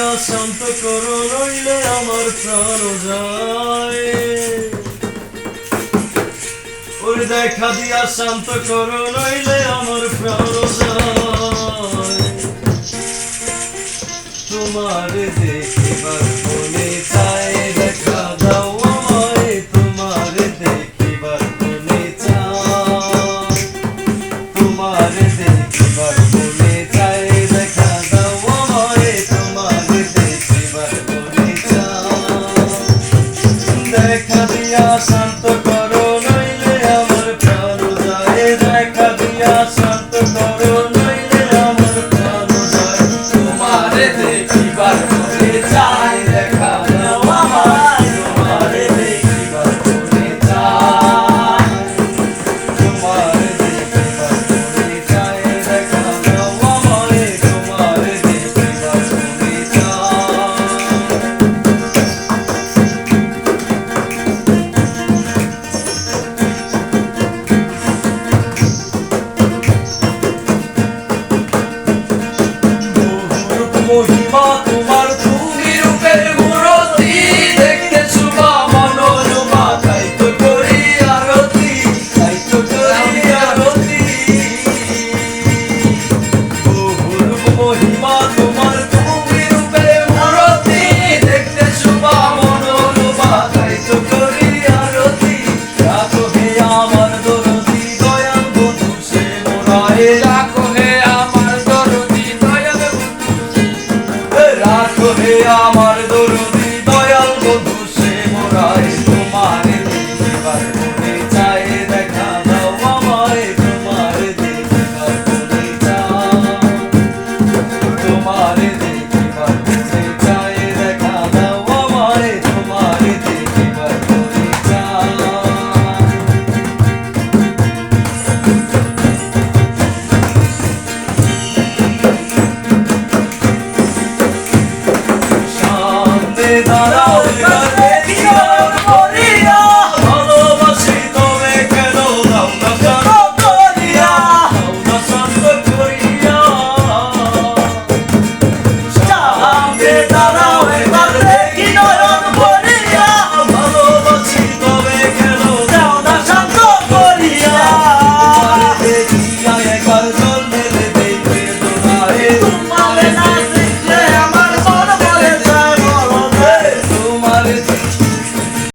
দিয়া শান্ত করো নইলে আমার প্রাণ যায়। ওরে দেখা দিয়া শান্ত করো নইলে আমার প্রাণ যায়। তোমার দেখিবার মনে চায়, দেখা দাও আমায় তোমার দেখিবার মনে চায়। তোমার দেখিবার মনে চায়, দেখা দাও আমায় তোমার দেখিবার মনে চায়। দেখা দিয়া শান্ত